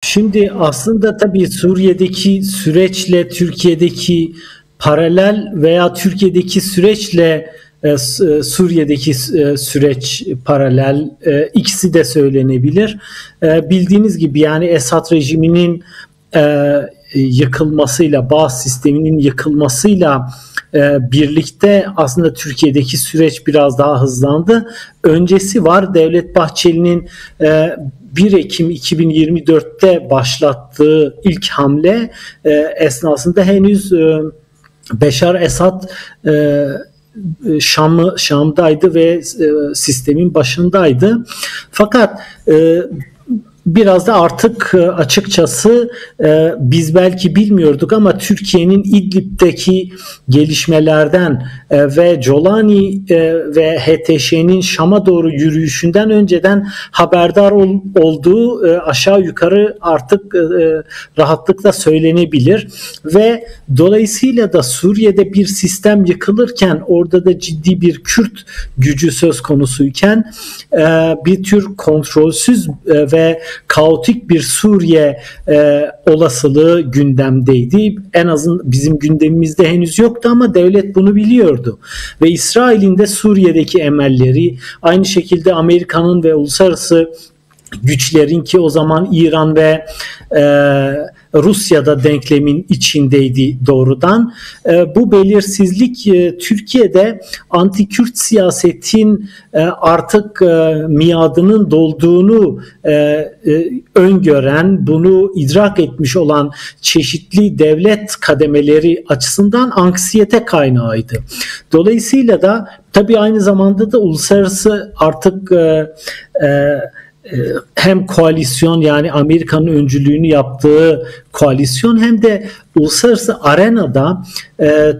Şimdi aslında tabii Suriye'deki süreçle Türkiye'deki paralel veya Türkiye'deki süreçle Suriye'deki süreç paralel, ikisi de söylenebilir. Bildiğiniz gibi yani Esad rejiminin e, yıkılmasıyla, Baas sisteminin yıkılmasıyla birlikte aslında Türkiye'deki süreç biraz daha hızlandı. Öncesi var, Devlet Bahçeli'nin 1 Ekim 2024'te başlattığı ilk hamle esnasında henüz Beşar Esad Şam'daydı ve sistemin başındaydı. Fakat biraz da artık açıkçası biz belki bilmiyorduk ama Türkiye'nin İdlib'deki gelişmelerden ve Colani ve HTŞ'nin Şam'a doğru yürüyüşünden önceden haberdar olduğu aşağı yukarı artık rahatlıkla söylenebilir ve dolayısıyla da Suriye'de bir sistem yıkılırken, orada da ciddi bir Kürt gücü söz konusuyken bir tür kontrolsüz ve kaotik bir Suriye olasılığı gündemdeydi. En azından bizim gündemimizde henüz yoktu ama devlet bunu biliyordu. Ve İsrail'in de Suriye'deki emelleri, aynı şekilde Amerika'nın ve uluslararası güçlerin ki o zaman İran ve Rusya'da denklemin içindeydi doğrudan. Bu belirsizlik Türkiye'de anti-Kürt siyasetin artık miadının dolduğunu öngören, bunu idrak etmiş olan çeşitli devlet kademeleri açısından anksiyete kaynağıydı. Dolayısıyla da tabii aynı zamanda da uluslararası artık hem koalisyon, yani Amerika'nın öncülüğünü yaptığı koalisyon, hem de uluslararası arenada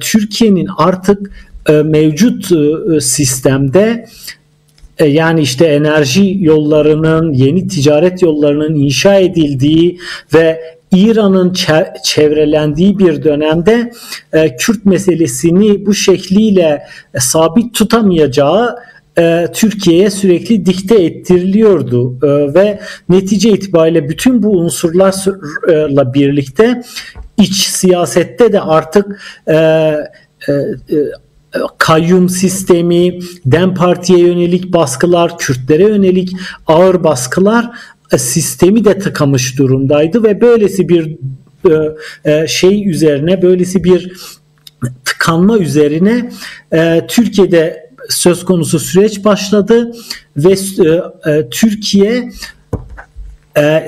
Türkiye'nin artık mevcut sistemde yani işte enerji yollarının, yeni ticaret yollarının inşa edildiği ve İran'ın çevrelendiği bir dönemde Kürt meselesini bu şekliyle sabit tutamayacağı Türkiye'ye sürekli dikte ettiriliyordu ve netice itibariyle bütün bu unsurlarla birlikte iç siyasette de artık kayyum sistemi, DEM Parti'ye yönelik baskılar, Kürtlere yönelik ağır baskılar sistemi de tıkamış durumdaydı ve böylesi bir şey üzerine, böylesi bir tıkanma üzerine Türkiye'de söz konusu süreç başladı ve Türkiye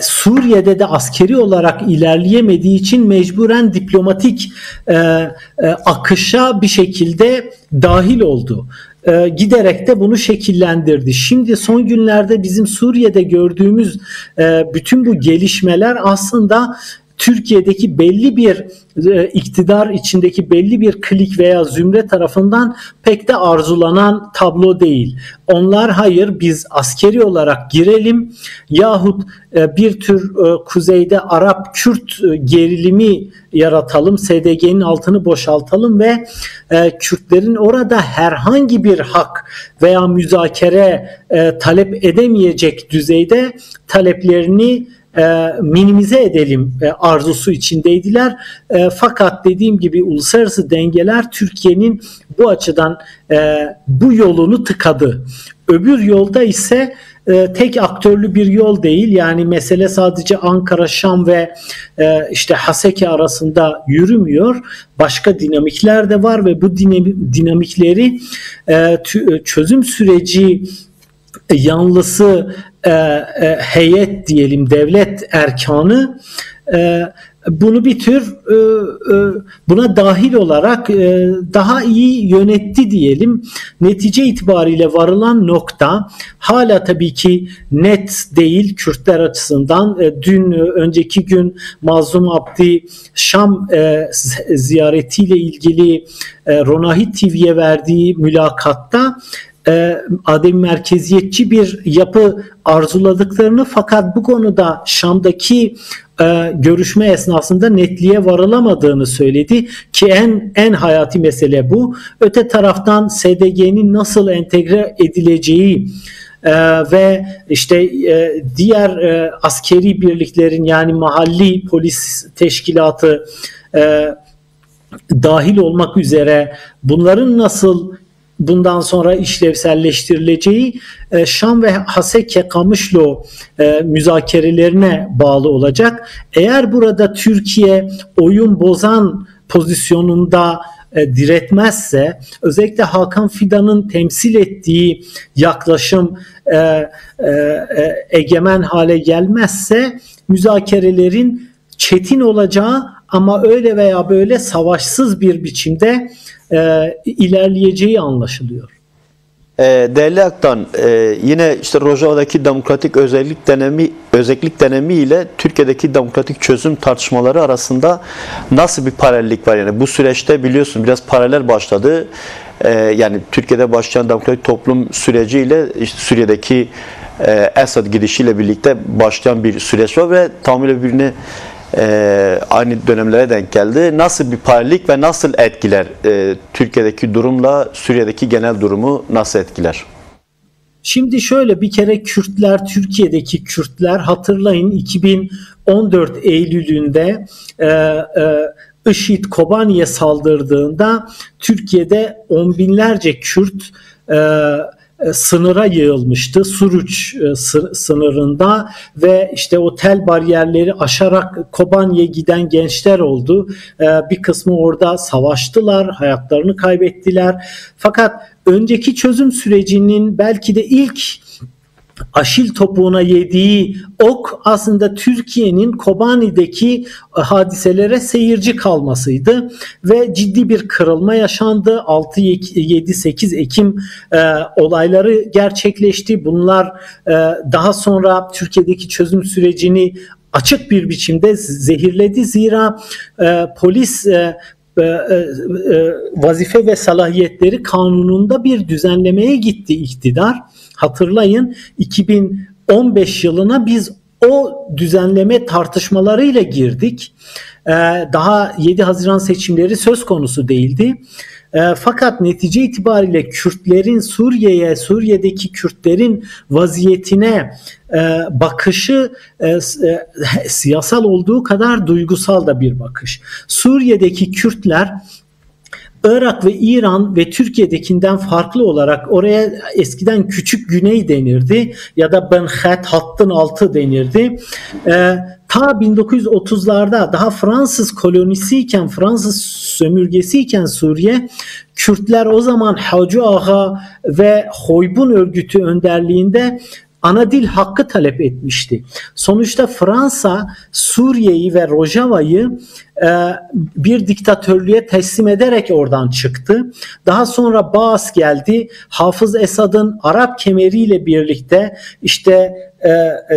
Suriye'de de askeri olarak ilerleyemediği için mecburen diplomatik akışa bir şekilde dahil oldu. Giderek de bunu şekillendirdi. Şimdi son günlerde bizim Suriye'de gördüğümüz bütün bu gelişmeler aslında Türkiye'deki belli bir iktidar içindeki belli bir klik veya zümre tarafından pek de arzulanan tablo değil. Onlar hayır biz askeri olarak girelim yahut bir tür kuzeyde Arap-Kürt gerilimi yaratalım, SDG'nin altını boşaltalım ve Kürtlerin orada herhangi bir hak veya müzakere talep edemeyecek düzeyde taleplerini minimize edelim arzusu içindeydiler. Fakat dediğim gibi uluslararası dengeler Türkiye'nin bu açıdan bu yolunu tıkadı. Öbür yolda ise tek aktörlü bir yol değil. Yani mesele sadece Ankara, Şam ve işte Haseki arasında yürümüyor. Başka dinamikler de var ve bu dinamikleri çözüm süreci yanlısı heyet diyelim, devlet erkanı bunu bir tür buna dahil olarak daha iyi yönetti diyelim. Netice itibariyle varılan nokta hala tabii ki net değil Kürtler açısından. Dün önceki gün Mazlum Abdi Şam ziyaretiyle ilgili Ronahit TV'ye verdiği mülakatta adem merkeziyetçi bir yapı arzuladıklarını fakat bu konuda Şam'daki görüşme esnasında netliğe varılamadığını söyledi ki en hayati mesele bu. Öte taraftan SDG'nin nasıl entegre edileceği ve işte diğer askeri birliklerin yani mahalli polis teşkilatı dahil olmak üzere bunların nasıl bundan sonra işlevselleştirileceği Şam ve Haseke Kamışlo müzakerelerine bağlı olacak. Eğer burada Türkiye oyun bozan pozisyonunda diretmezse, özellikle Hakan Fidan'ın temsil ettiği yaklaşım egemen hale gelmezse müzakerelerin çetin olacağı ama öyle veya böyle savaşsız bir biçimde ilerleyeceği anlaşılıyor. Değerli Aktan, yine işte Rojava'daki demokratik özellik denemi ile Türkiye'deki demokratik çözüm tartışmaları arasında nasıl bir paralellik var? Yani bu süreçte biliyorsun biraz paralel başladı. Yani Türkiye'de başlayan demokratik toplum süreciyle işte Suriye'deki Esad gidişiyle birlikte başlayan bir süreç var ve tamamıyla birbirine aynı dönemlere denk geldi. Nasıl bir paralellik ve nasıl etkiler Türkiye'deki durumla Suriye'deki genel durumu nasıl etkiler? Şimdi şöyle, bir kere Kürtler, Türkiye'deki Kürtler hatırlayın 2014 Eylül'ünde IŞİD Kobani'ye saldırdığında Türkiye'de on binlerce Kürt sınıra yığılmıştı. Suruç sınırında ve işte o tel bariyerleri aşarak Kobani'ye giden gençler oldu. Bir kısmı orada savaştılar, hayatlarını kaybettiler. Fakat önceki çözüm sürecinin belki de ilk Aşil topuğuna yediği ok aslında Türkiye'nin Kobani'deki hadiselere seyirci kalmasıydı ve ciddi bir kırılma yaşandı. 6, 7, 8 Ekim olayları gerçekleşti. Bunlar daha sonra Türkiye'deki çözüm sürecini açık bir biçimde zehirledi. Zira polis vazife ve salahiyetleri kanununda bir düzenlemeye gitti iktidar. Hatırlayın 2015 yılına biz o düzenleme tartışmalarıyla girdik. Daha 7 Haziran seçimleri söz konusu değildi. Fakat netice itibariyle Kürtlerin Suriye'deki Kürtlerin vaziyetine bakışı siyasal olduğu kadar duygusal da bir bakış. Suriye'deki Kürtler Irak ve İran ve Türkiye'dekinden farklı olarak oraya eskiden Küçük Güney denirdi ya da Benhet hattın altı denirdi. Ta 1930'larda daha Fransız kolonisiyken, Fransız sömürgesiyken Suriye, Kürtler o zaman Hacı Ağa ve Hoybun örgütü önderliğinde ana dil hakkı talep etmişti. Sonuçta Fransa Suriye'yi ve Rojava'yı bir diktatörlüğe teslim ederek oradan çıktı. Daha sonra Baas geldi. Hafız Esad'ın Arap kemeriyle birlikte işte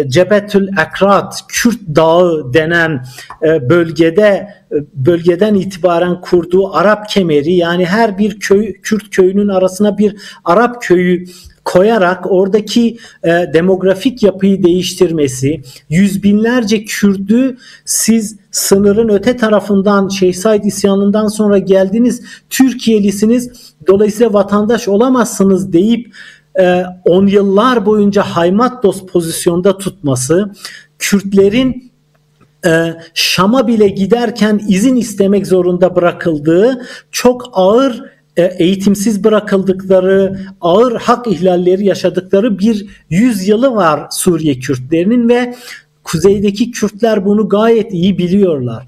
Cebetül Ekrat, Kürt Dağı denen bölgeden itibaren kurduğu Arap kemeri, yani her bir Kürt köyünün arasına bir Arap köyü koyarak oradaki demografik yapıyı değiştirmesi, yüz binlerce Kürt'ü siz sınırın öte tarafından Şeyh Said isyanından sonra geldiniz, Türkiyelisiniz, dolayısıyla vatandaş olamazsınız deyip 10 yıllar boyunca haymat pozisyonda tutması, Kürtlerin Şam'a bile giderken izin istemek zorunda bırakıldığı, çok ağır eğitimsiz bırakıldıkları, ağır hak ihlalleri yaşadıkları bir yüzyılı var Suriye Kürtlerinin ve kuzeydeki Kürtler bunu gayet iyi biliyorlar.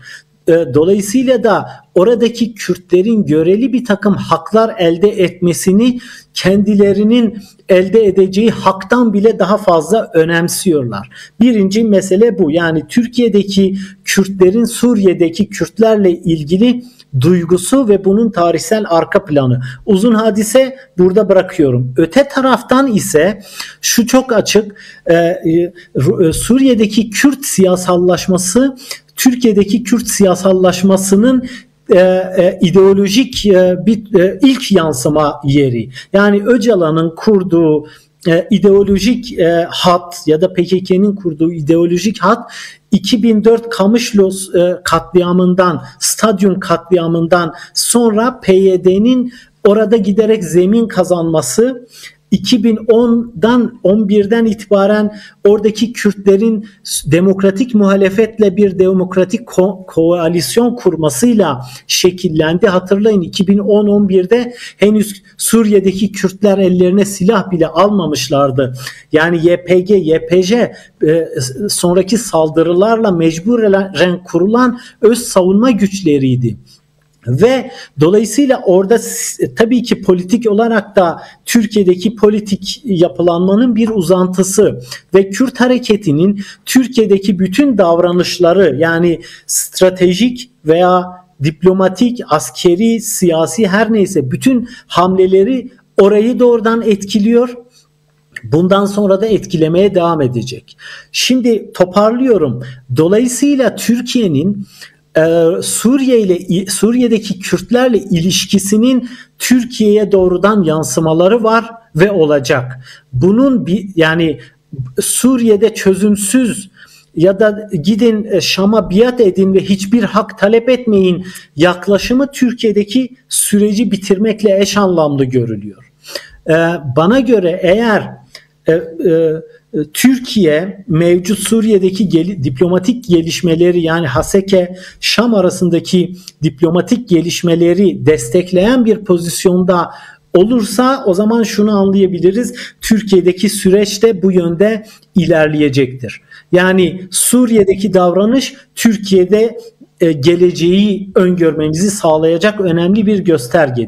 Dolayısıyla da oradaki Kürtlerin göreli bir takım haklar elde etmesini kendilerinin elde edeceği haktan bile daha fazla önemsiyorlar. Birinci mesele bu. Yani Türkiye'deki Kürtlerin Suriye'deki Kürtlerle ilgili duygusu ve bunun tarihsel arka planı. Uzun hadise burada bırakıyorum. Öte taraftan ise şu çok açık, Suriye'deki Kürt siyasallaşması Türkiye'deki Kürt siyasallaşmasının ideolojik bir ilk yansıma yeri. Yani Öcalan'ın kurduğu ideolojik hat ya da PKK'nın kurduğu ideolojik hat 2004 Kamışlo katliamından, stadyum katliamından sonra PYD'nin orada giderek zemin kazanması 2010'dan 11'den itibaren oradaki Kürtlerin demokratik muhalefetle bir demokratik koalisyon kurmasıyla şekillendi. Hatırlayın, 2010-11'de henüz Suriye'deki Kürtler ellerine silah bile almamışlardı. Yani YPG, YPJ sonraki saldırılarla mecburen kurulan öz savunma güçleriydi. Ve dolayısıyla orada tabii ki politik olarak da Türkiye'deki politik yapılanmanın bir uzantısı ve Kürt hareketinin Türkiye'deki bütün davranışları, yani stratejik veya diplomatik, askeri, siyasi, her neyse bütün hamleleri orayı doğrudan etkiliyor. Bundan sonra da etkilemeye devam edecek. Şimdi toparlıyorum. Dolayısıyla Türkiye'nin Suriye'deki Kürtlerle ilişkisinin Türkiye'ye doğrudan yansımaları var ve olacak. Bunun yani Suriye'de çözümsüz ya da gidin Şam'a biat edin ve hiçbir hak talep etmeyin yaklaşımı Türkiye'deki süreci bitirmekle eş anlamlı görülüyor. Bana göre eğer Türkiye mevcut Suriye'deki diplomatik gelişmeleri, yani Haseke Şam arasındaki diplomatik gelişmeleri destekleyen bir pozisyonda olursa, o zaman şunu anlayabiliriz: Türkiye'deki süreç de bu yönde ilerleyecektir. Yani Suriye'deki davranış Türkiye'de geleceği öngörmemizi sağlayacak önemli bir göstergedir.